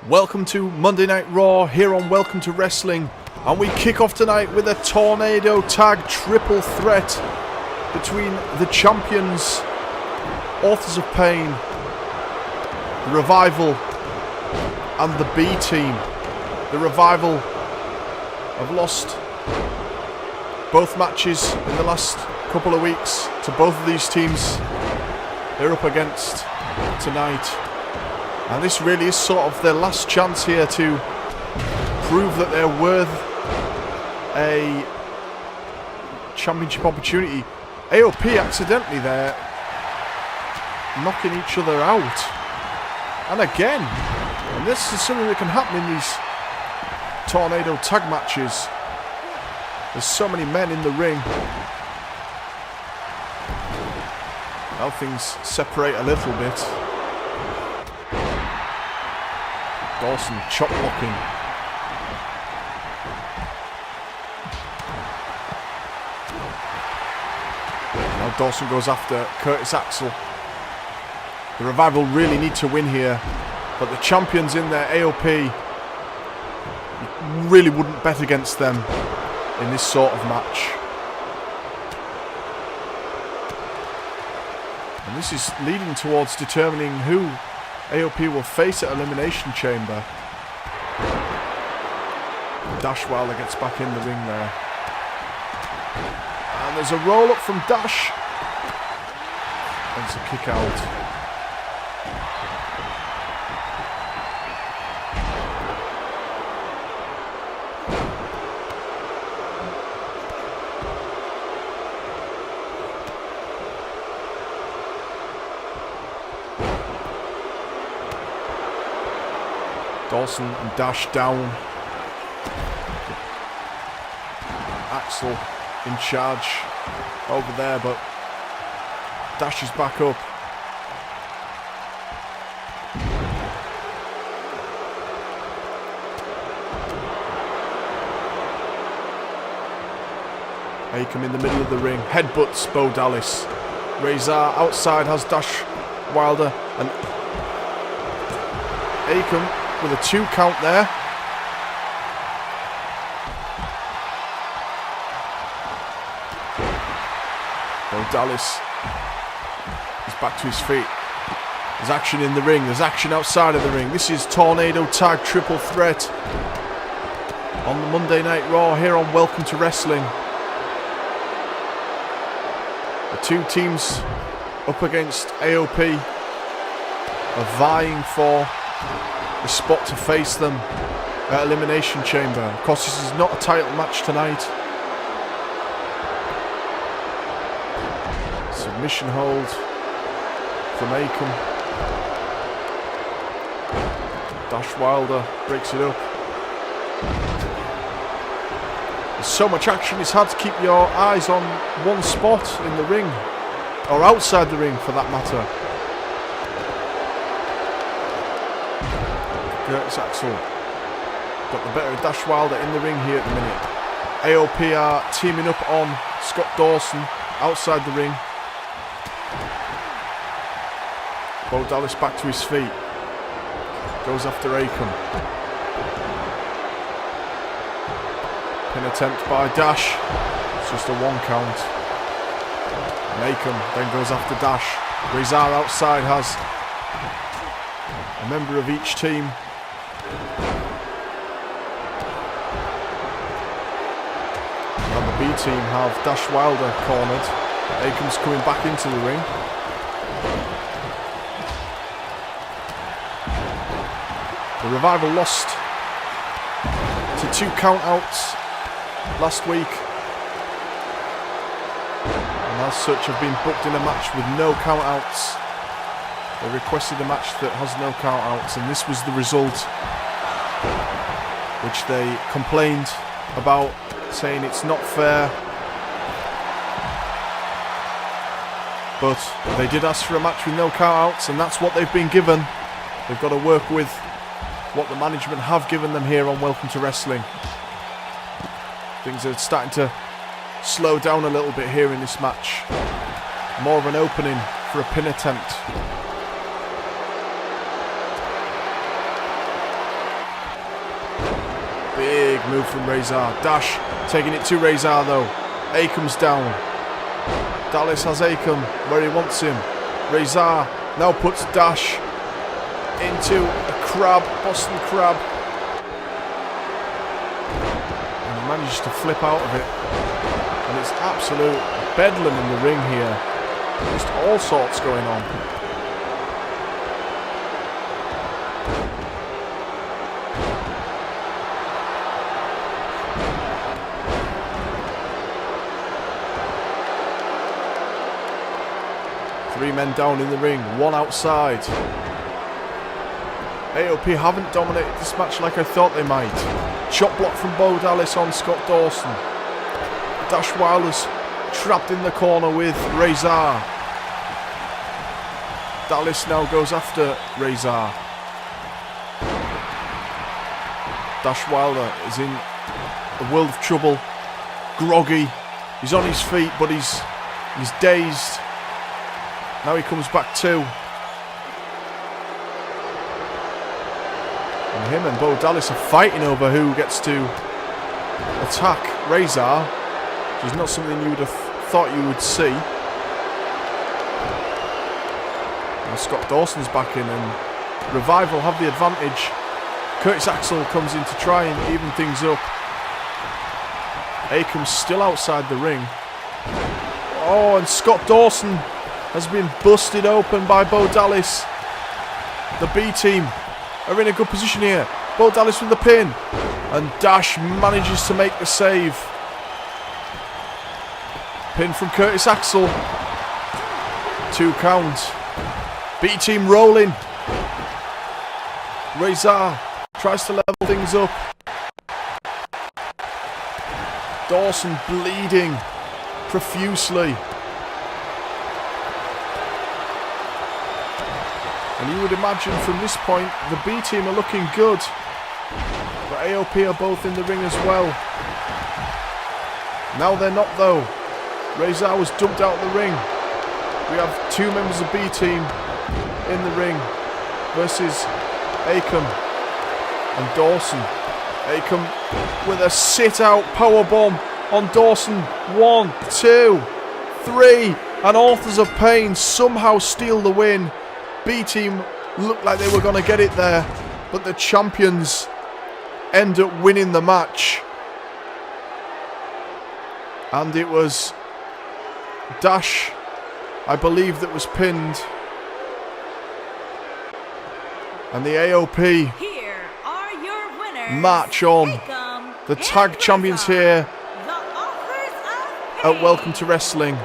Welcome to Monday Night Raw here on Welcome to Wrestling, and we kick off tonight with a tornado tag triple threat between the champions, Authors of Pain, the Revival and the B Team. The Revival have lost both matches in the last couple of weeks to both of these teams they're up against tonight. And this really is sort of their last chance here to prove that they're worth a championship opportunity. AOP accidentally there knocking each other out. And again, and this is something that can happen in these tornado tag matches. There's so many men in the ring. Now things separate a little bit. Dawson chop blocking. Now Dawson goes after Curtis Axel. The Revival really need to win here, but the champions in their AOP, really wouldn't bet against them in this sort of match. And this is leading towards determining who AOP will face at Elimination Chamber. Dash Wilder gets back in the ring there. And there's a roll up from Dash. And it's a kick out. Dawson and Dash down. Axel in charge over there, but Dash is back up. Akam in the middle of the ring, headbutts Bo Dallas. Razor outside has Dash Wilder, and Akam with a 2 count there. Bo Dallas is back to his feet. There's action in the ring. There's action outside of the ring. This is Tornado Tag Triple Threat on the Monday Night Raw here on Welcome to Wrestling. The two teams up against AOP are vying for the spot to face them at Elimination Chamber. Of course, this is not a title match tonight. Submission hold from Akam. Dash Wilder breaks it up. There's so much action, it's hard to keep your eyes on one spot in the ring, or outside the ring for that matter. Curtis Axel got the better of Dash Wilder in the ring here at the minute. AOP are teaming up on Scott Dawson outside the ring. Bo Dallas back to his feet. Goes after Akam. Pin attempt by Dash. It's just a 1 count. And Akam then goes after Dash. Razor outside has a member of each team. Now the B team have Dash Wilder cornered. Akam's coming back into the ring. The Revival lost to 2 count-outs last week, and as such have been booked in a match with no count-outs. They requested a match that has no count-outs, and this was the result, which they complained about, saying it's not fair. But they did ask for a match with no count-outs, and that's what they've been given. They've got to work with what the management have given them here on Welcome to Wrestling. Things are starting to slow down a little bit here in this match. More of an opening for a pin attempt. Big move from Rezar. Dash taking it to Rezar though. Akam's down. Dallas has Akam where he wants him. Rezar now puts Dash into a crab, Boston Crab. And he manages to flip out of it. And it's absolute bedlam in the ring here. Just all sorts going on. Three men down in the ring, one outside. AOP haven't dominated this match like I thought they might. Chop block from Bo Dallas on Scott Dawson. Dash Wilder's trapped in the corner with Rezar. Dallas now goes after Rezar. Dash Wilder is in a world of trouble. Groggy. He's on his feet, but he's dazed. Now he comes back too. And him and Bo Dallas are fighting over who gets to attack Rezar, which is not something you would have thought you would see. And Scott Dawson's back in, and Revival have the advantage. Curtis Axel comes in to try and even things up. Akam's still outside the ring. Oh, and Scott Dawson has been busted open by Bo Dallas. The B team are in a good position here. Bo Dallas with the pin. And Dash manages to make the save. Pin from Curtis Axel. 2 count. B team rolling. Rezar tries to level things up. Dawson bleeding profusely. And you would imagine from this point the B team are looking good. But AOP are both in the ring as well. Now they're not though. Rezar was dumped out of the ring. We have 2 members of B team in the ring versus Akam and Dawson. Akam with a sit-out powerbomb on Dawson. 1, 2, 3. And Authors of Pain somehow steal the win. B team looked like they were going to get it there, but the champions end up winning the match. And it was Dash, I believe, that was pinned. And the AOP here are your winners. March on. The tag champions here at Welcome to Wrestling.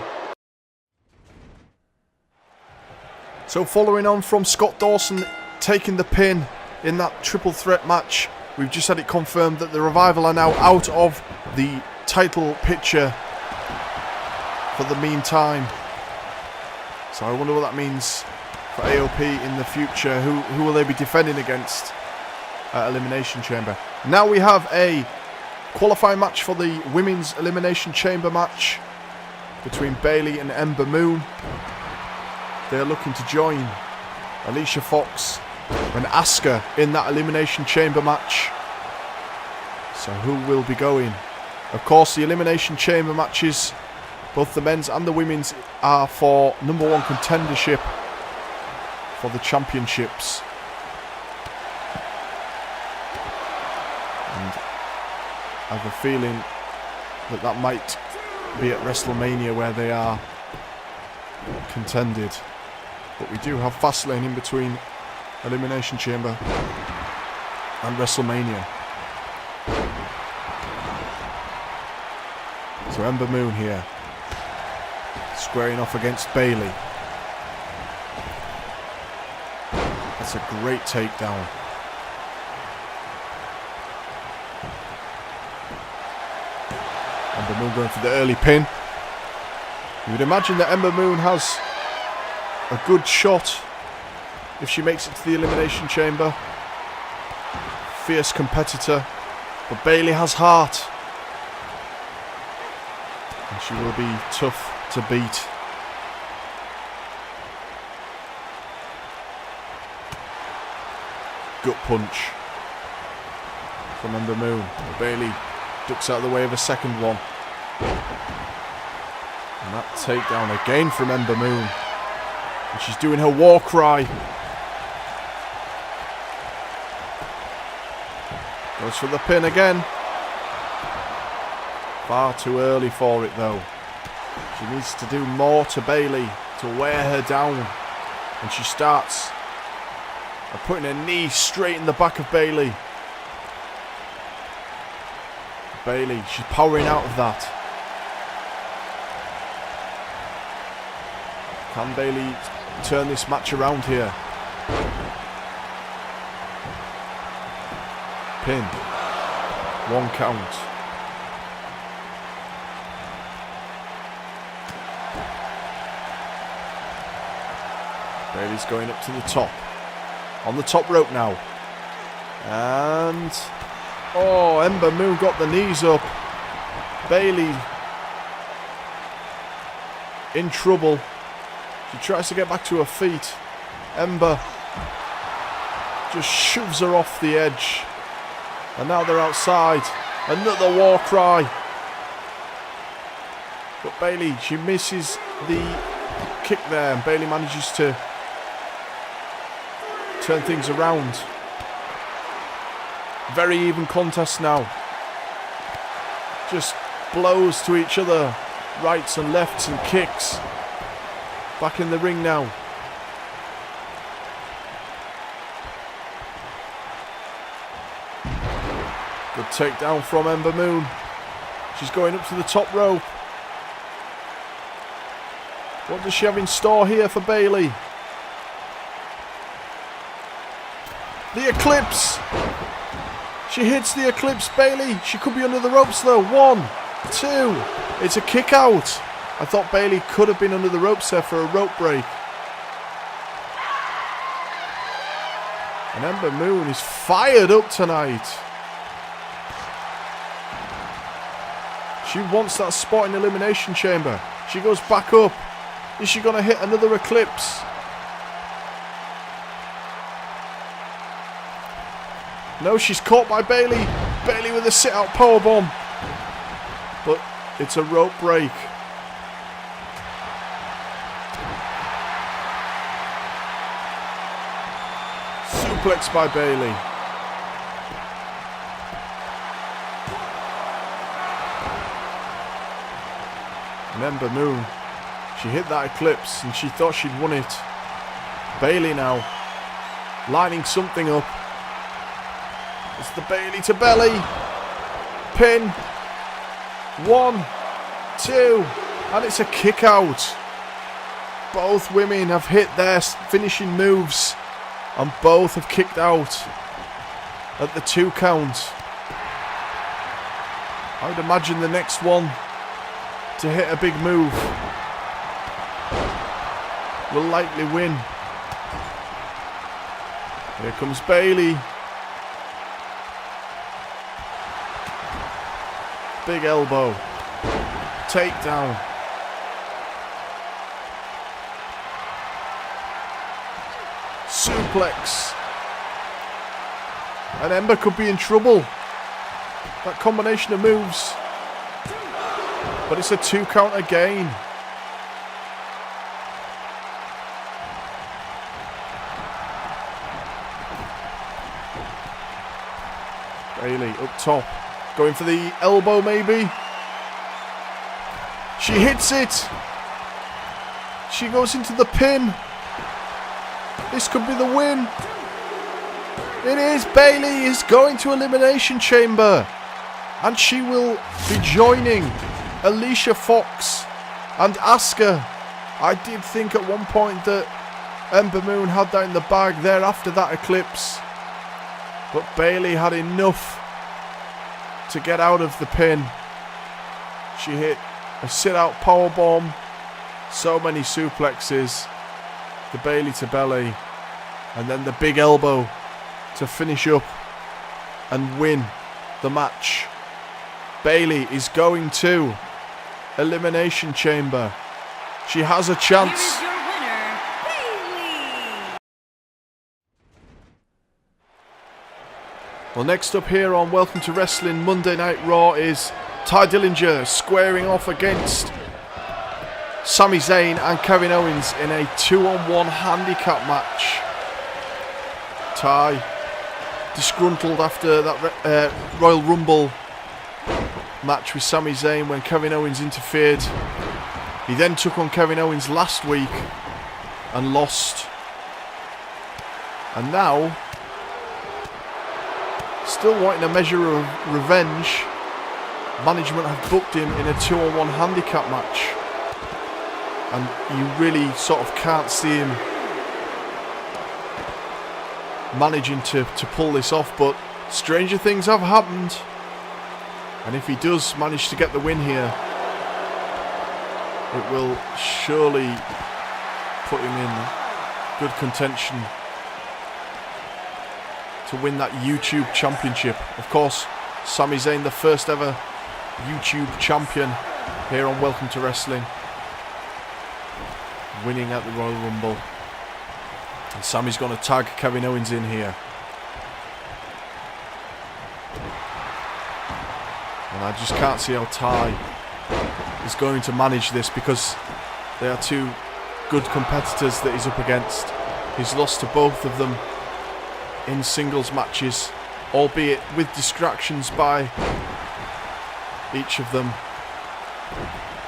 So following on from Scott Dawson taking the pin in that triple threat match, we've just had it confirmed that the Revival are now out of the title picture for the meantime. So I wonder what that means for AOP in the future. Who will they be defending against at Elimination Chamber? Now we have a qualifying match for the Women's Elimination Chamber match between Bayley and Ember Moon. They're looking to join Alicia Fox and Asuka in that Elimination Chamber match. So who will be going? Of course, the Elimination Chamber matches, both the men's and the women's, are for number 1 contendership for the championships. And I have a feeling that that might be at WrestleMania where they are contended. But we do have Fastlane in between Elimination Chamber and WrestleMania. So Ember Moon here, squaring off against Bayley. That's a great takedown. Ember Moon going for the early pin. You would imagine that Ember Moon has a good shot if she makes it to the Elimination Chamber. Fierce competitor, but Bayley has heart, and she will be tough to beat. Gut punch. from Ember Moon. Bayley ducks out of the way of a second one. And that takedown again from Ember Moon. And she's doing her war cry. Goes for the pin again. Far too early for it though. She needs to do more to Bayley to wear her down. And she starts by putting her knee straight in the back of Bayley. Bayley, she's powering out of that. Can Bayley turn this match around here? Pin. 1 count. Bayley's going up to the top. On the top rope now. And... oh, Ember Moon got the knees up. Bayley in trouble. She tries to get back to her feet. Ember just shoves her off the edge. And now they're outside. Another war cry. But Bayley, she misses the kick there. And Bayley manages to turn things around. Very even contest now. Just blows to each other. Rights and lefts and kicks. Back in the ring now. Good takedown from Ember Moon. She's going up to the top rope. What does she have in store here for Bayley? The Eclipse. She hits the Eclipse. Bayley, she could be under the ropes though. 1, 2. It's a kick out. I thought Bayley could have been under the ropes there for a rope break. And Ember Moon is fired up tonight. She wants that spot in Elimination Chamber. She goes back up. Is she going to hit another Eclipse? No, she's caught by Bayley. Bayley with a sit-out powerbomb. But it's a rope break. Suplex by Bayley. And Ember Moon, she hit that Eclipse and she thought she'd won it. Bayley now lining something up. It's the Bayley to belly. Pin. 1, 2. And it's a kick out. Both women have hit their finishing moves. And both have kicked out at the 2 count. I would imagine the next one to hit a big move will likely win. Here comes Bayley. Big elbow. Takedown. Suplex. And Ember could be in trouble. That combination of moves. But it's a 2 count again. Bayley up top. Going for the elbow maybe. She hits it. She goes into the pin. This could be the win. It is. Bayley is going to Elimination Chamber. And she will be joining Alicia Fox and Asuka. I did think at one point that Ember Moon had that in the bag there after that Eclipse. But Bayley had enough to get out of the pin. She hit a sit-out powerbomb. So many suplexes. The Bayley to belly. And then the big elbow to finish up and win the match. Bayley is going to Elimination Chamber. She has a chance. Here is your winner, Bayley. Well, Well, next up here on Welcome to Wrestling Monday Night Raw is Tye Dillinger squaring off against Sami Zayn and Kevin Owens in a 2-on-1 handicap match. Tye disgruntled after that Royal Rumble match with Sami Zayn when Kevin Owens interfered. He then took on Kevin Owens last week and lost. And now, still wanting a measure of revenge, management have booked him in a 2-on-1 handicap match. And you really sort of can't see him managing to pull this off, but stranger things have happened. And if he does manage to get the win here, it will surely put him in good contention to win that YouTube championship. Of course, Sami Zayn, the first ever YouTube champion here on Welcome to Wrestling, winning at the Royal Rumble. And Sami's going to tag Kevin Owens in here. And I just can't see how Tye is going to manage this, because they are two good competitors that he's up against. He's lost to both of them in singles matches, albeit with distractions by each of them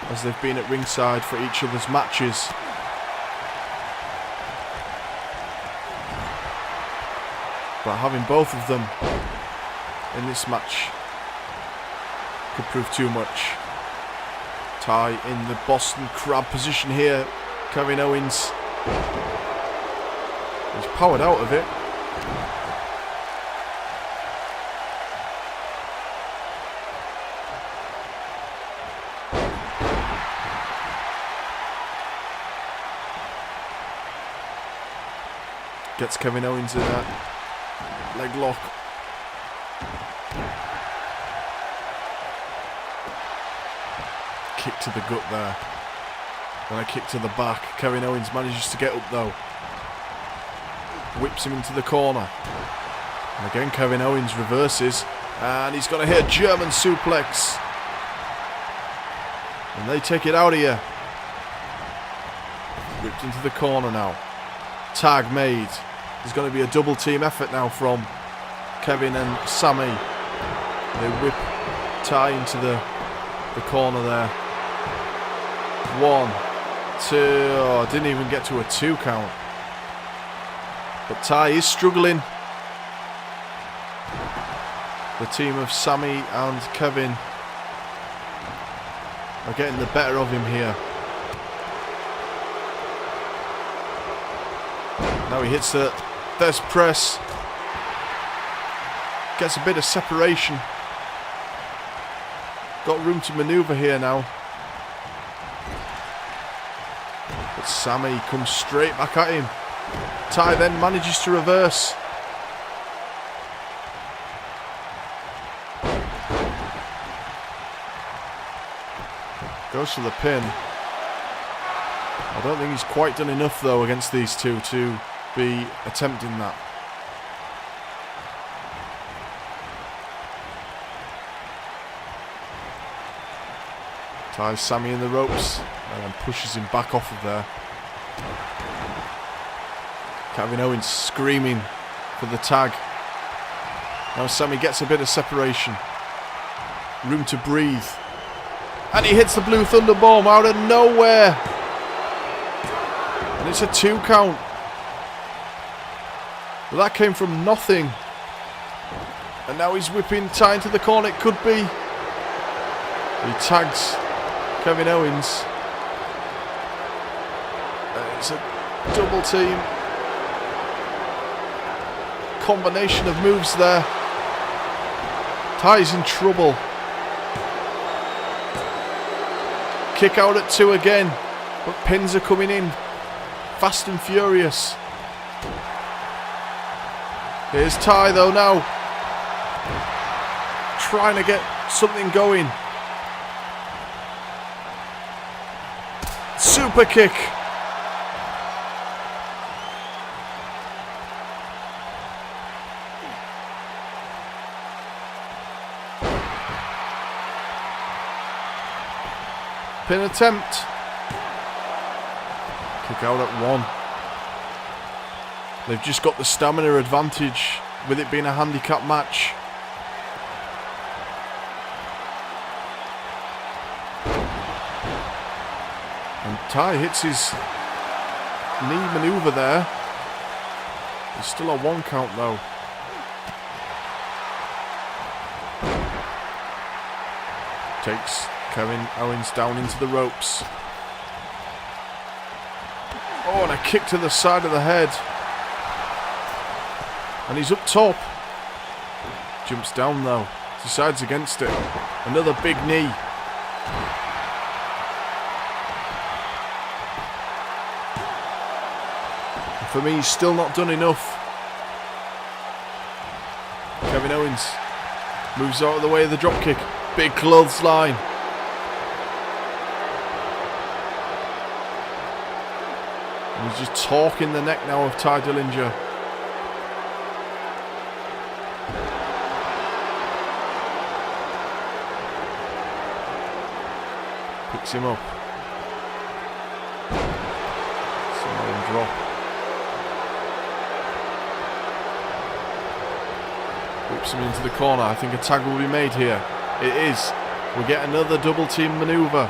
as they've been at ringside for each other's matches. But having both of them in this match could prove too much. Tye in the Boston Crab position here. Kevin Owens, he's powered out of it. Gets Kevin Owens in that leg lock. Kick to the gut there. Then a kick to the back. Kevin Owens manages to get up though. Whips him into the corner. And again Kevin Owens reverses. And he's going to hit a German suplex. And they take it out of here. Whipped into the corner now. Tag made. There's going to be a double team effort now from Kevin and Sami. They whip Tye into the corner there. 1, 2. Oh, didn't even get to a 2 count. But Tye is struggling. The team of Sami and Kevin are getting the better of him here. Now he hits the Des press. Gets a bit of separation. Got room to manoeuvre here now. But Sami comes straight back at him. Tye then manages to reverse. Goes for the pin. I don't think he's quite done enough though against these two to be attempting that. Ties Sami in the ropes and then pushes him back off of there. Kevin Owens screaming for the tag. Now Sami gets a bit of separation. Room to breathe. And he hits the Blue Thunder Bomb out of nowhere. And it's a 2 count. Well, that came from nothing. And now he's whipping Tye into the corner. It could be. He tags Kevin Owens. It's a double team. Combination of moves there. Tye's in trouble. Kick out at 2 again. But pins are coming in. Fast and furious. Here's Tye though now. Trying to get something going. Super kick. Pin attempt. Kick out at 1. They've just got the stamina advantage with it being a handicap match. And Tye hits his knee manoeuvre there. It's still a 1 count though. Takes Kevin Owens down into the ropes. Oh, and a kick to the side of the head. And he's up top. Jumps down though. Decides against it. Another big knee. And for me, he's still not done enough. Kevin Owens moves out of the way of the dropkick. Big clothesline. And he's just talking the neck now of Tye Dillinger. Picks him up. Samoan drop. Whips him into the corner. I think a tag will be made here. It is. We get another double team maneuver.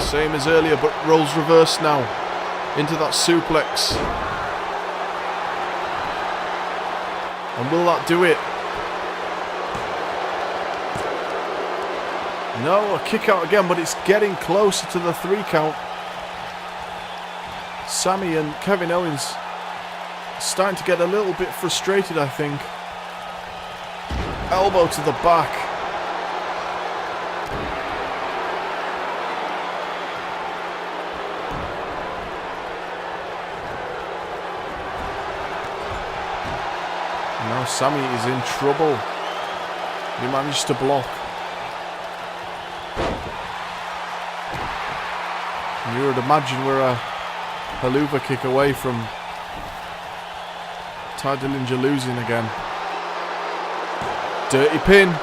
Same as earlier, but rolls reversed now. Into that suplex. And will that do it? No, a kick out again, but it's getting closer to the 3 count. Sami and Kevin Owens starting to get a little bit frustrated, I think. Elbow to the back. And now Sami is in trouble. He managed to block. And you would imagine we're a haluva kick away from Tye Dillinger losing again. Dirty pin.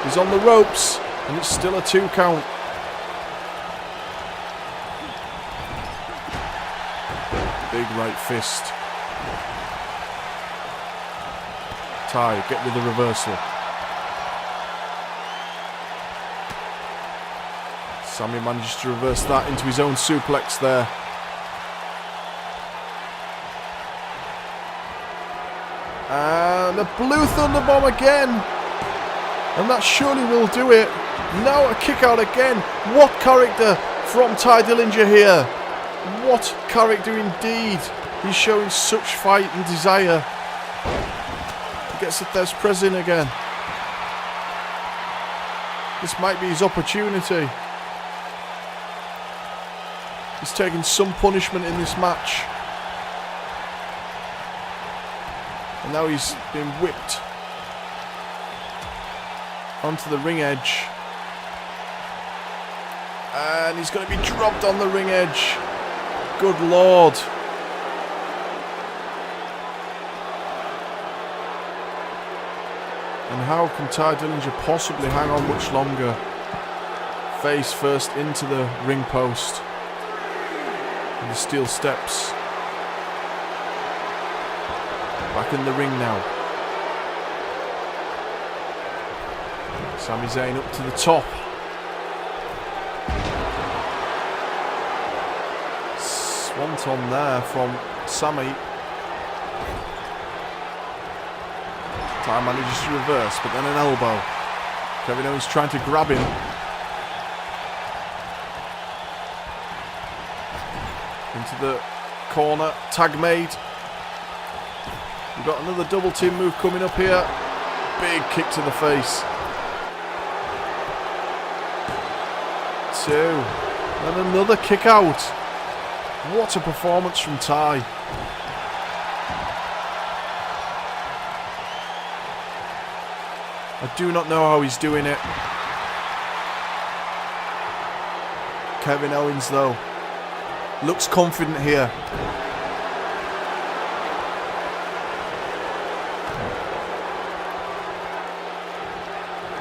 He's on the ropes. And it's still a 2 count. Big right fist. Tye, get with the reversal. Sami manages to reverse that into his own suplex there. And a blue thunderbomb again. And that surely will do it. Now a kick out again. What character from Tye Dillinger here. What character indeed. He's showing such fight and desire. He gets the Thes Press in again. This might be his opportunity. He's taking some punishment in this match. And now he's been whipped onto the ring edge. And he's going to be dropped on the ring edge. Good Lord. And how can Tye Dillinger possibly hang on much longer? Face first into the ring post. And the steel steps. Back in the ring now. Sami Zayn up to the top. Swanton there from Sami. Tye manages to reverse, but then an elbow. Kevin Owens trying to grab him. Into the corner. Tag made. We've got another double team move coming up here. Big kick to the face. 2. And another kick out. What a performance from Tye. I do not know how he's doing it. Kevin Owens though looks confident here.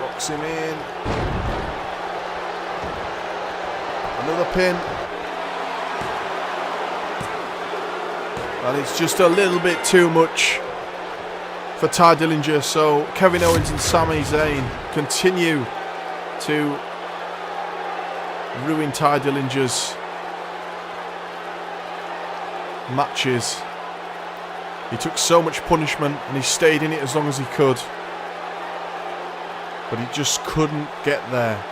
Locks him in. Another pin. And it's just a little bit too much for Tye Dillinger. So Kevin Owens and Sami Zayn continue to ruin Tye Dillinger's matches. He took so much punishment and he stayed in it as long as he could. But he just couldn't get there.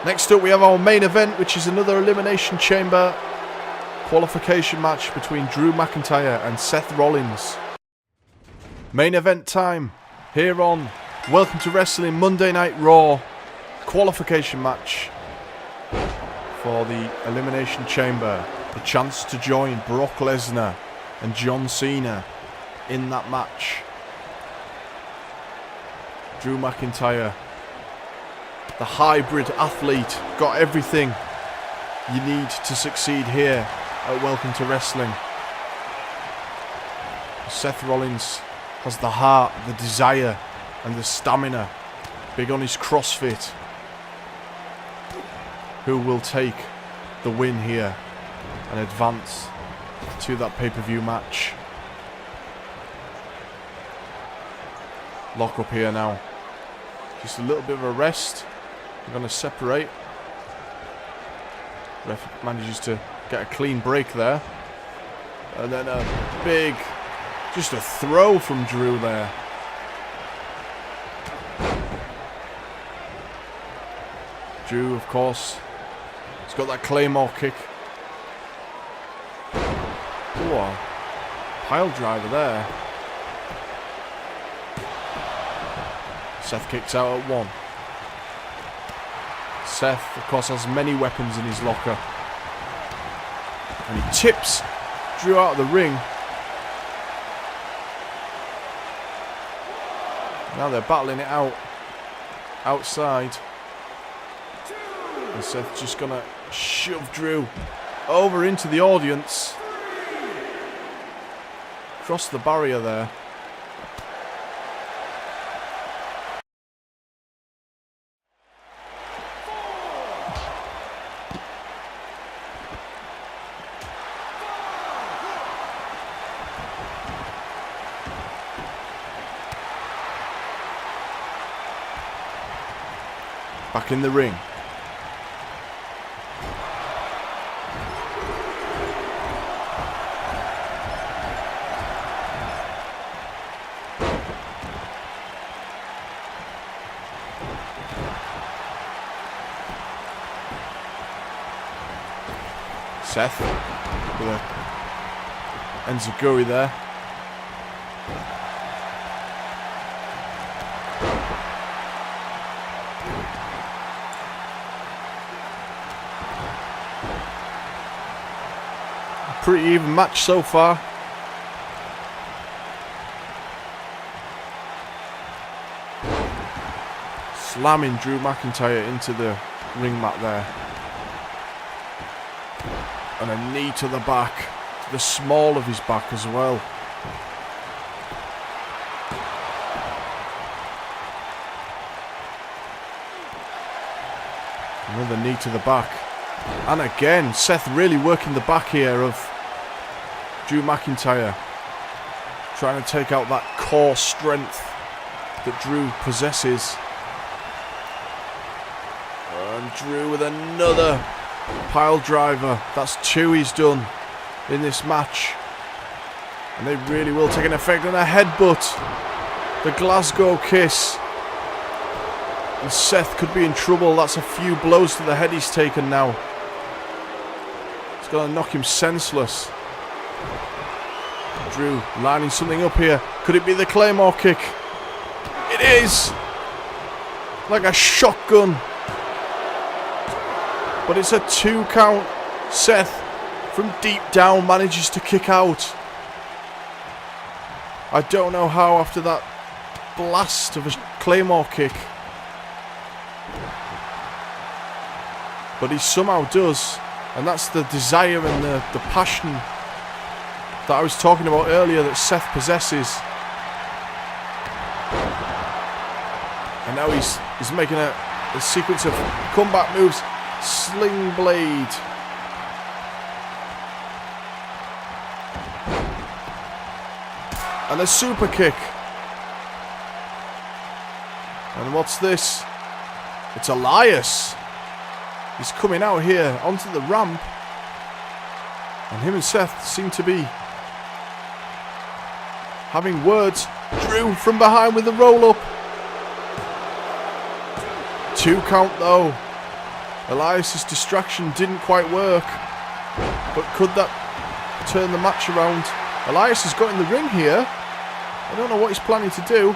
Next up we have our main event, which is another Elimination Chamber qualification match between Drew McIntyre and Seth Rollins. Main event time here on Welcome to Wrestling Monday Night Raw. Qualification match for the Elimination Chamber. The chance to join Brock Lesnar and John Cena in that match. Drew McIntyre, the hybrid athlete, got everything you need to succeed here at Welcome to Wrestling. Seth Rollins has the heart, the desire and the stamina. Big on his CrossFit. Who will take the win here and advance to that pay-per-view match. Lock up here now. Just a little bit of a rest. We're going to separate. Ref manages to get a clean break there. And then a big, just a throw from Drew there. Drew, of course, he's got that Claymore kick. Ooh, a pile driver there. Seth kicks out at one. Seth, of course, has many weapons in his locker. And he tips Drew out of the ring. Now they're battling it out outside. And Seth's just gonna shove Drew over into the audience. Cross the barrier there. Back in the ring. Seth with a enziguri there. Pretty even match so far. Slamming Drew McIntyre into the ring mat there. And a knee to the back, to the small of his back as well. Another knee to the back. And again, Seth really working the back here of Drew McIntyre. Trying to take out that core strength that Drew possesses. And Drew with another pile driver. That's two he's done in this match. And they really will take an effect on a headbutt. The Glasgow kiss. And Seth could be in trouble. That's a few blows to the head he's taken now. It's going to knock him senseless. Drew lining something up here. Could it be the Claymore kick? It is! Like a shotgun. But it's a 2 count. Seth, from deep down, manages to kick out. I don't know how after that blast of a Claymore kick. But he somehow does. And that's the desire and the passion that I was talking about earlier that Seth possesses. And now he's making a sequence of comeback moves. Sling blade. And a super kick. And what's this? It's Elias. He's coming out here onto the ramp. And him and Seth seem to be having words. Drew from behind with the roll up. 2 count though. Elias's distraction didn't quite work. But could that turn the match around? Elias has got in the ring here. I don't know what he's planning to do.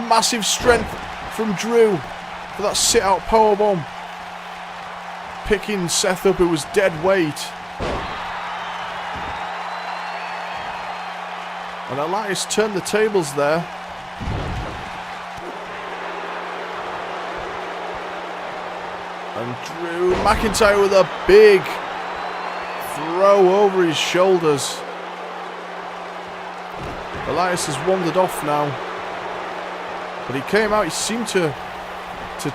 Massive strength from Drew for that sit-out powerbomb. Picking Seth up, who was dead weight. And Elias turned the tables there. And Drew McIntyre with a big throw over his shoulders. Elias has wandered off now. But he came out, he seemed to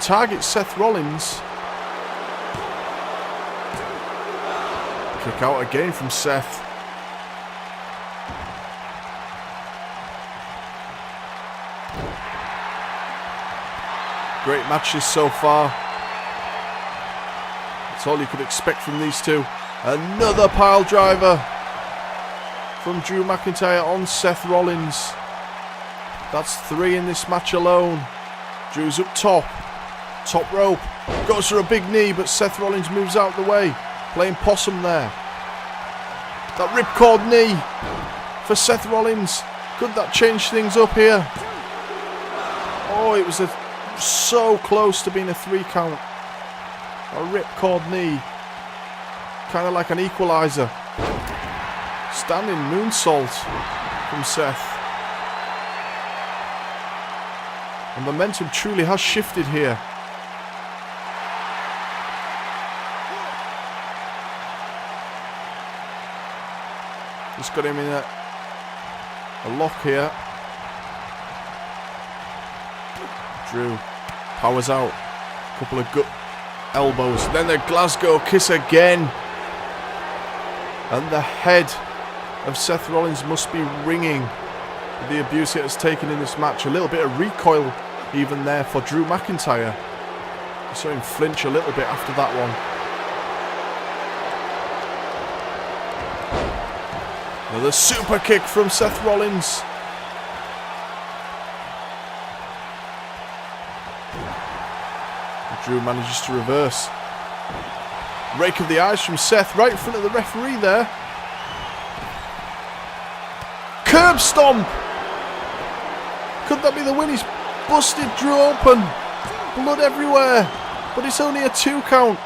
target Seth Rollins. Kick out again from Seth. Great matches so far. That's all you could expect from these two. Another pile driver from Drew McIntyre on Seth Rollins. That's 3 in this match alone. Drew's up top. Top rope. Goes for a big knee, but Seth Rollins moves out the way. Playing possum there. That ripcord knee for Seth Rollins. Could that change things up here? Oh, it was so close to being a 3 count. A ripcord knee. Kind of like an equalizer. Standing moonsault from Seth. And momentum truly has shifted here. Just got him in a lock here. Drew powers out. A couple of gut elbows. Then the Glasgow kiss again. And the head of Seth Rollins must be ringing with the abuse it has taken in this match. A little bit of recoil even there for Drew McIntyre. I saw him flinch a little bit after that one. Another super kick from Seth Rollins. Drew manages to reverse. Rake of the eyes from Seth right in front of the referee there. Curb stomp! Could that be the win? He's busted Drew open. Blood everywhere. But it's only a 2 count.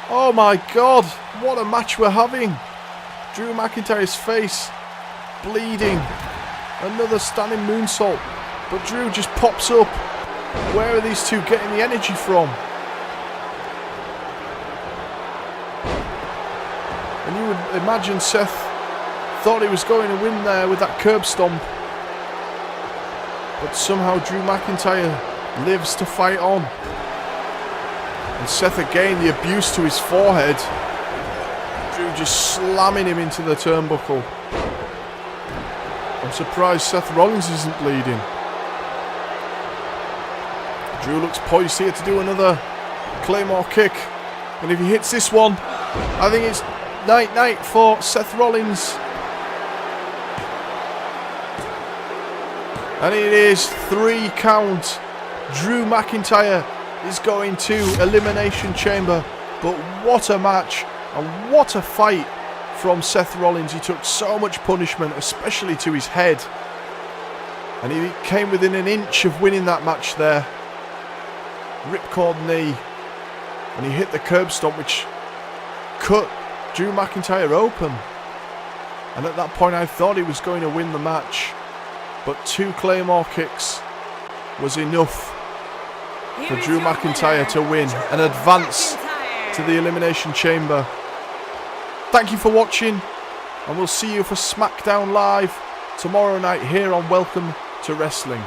Oh my god. What a match we're having. Drew McIntyre's face bleeding. Another standing moonsault. But Drew just pops up. Where are these two getting the energy from? And you would imagine Seth thought he was going to win there with that curb stomp. But somehow Drew McIntyre lives to fight on. And Seth again, the abuse to his forehead. Drew just slamming him into the turnbuckle. I'm surprised Seth Rollins isn't bleeding. Drew looks poised here to do another Claymore kick. And if he hits this one, I think it's night-night for Seth Rollins. And it is 3 count. Drew McIntyre is going to Elimination Chamber. But what a match and what a fight from Seth Rollins. He took so much punishment, especially to his head. And he came within an inch of winning that match there. Ripcord knee. And he hit the curb stomp, which cut Drew McIntyre open. And at that point I thought he was going to win the match. But 2 Claymore kicks was enough for Drew McIntyre to win and advance to the Elimination Chamber. Thank you for watching, and we'll see you for SmackDown Live tomorrow night here on Welcome to Wrestling.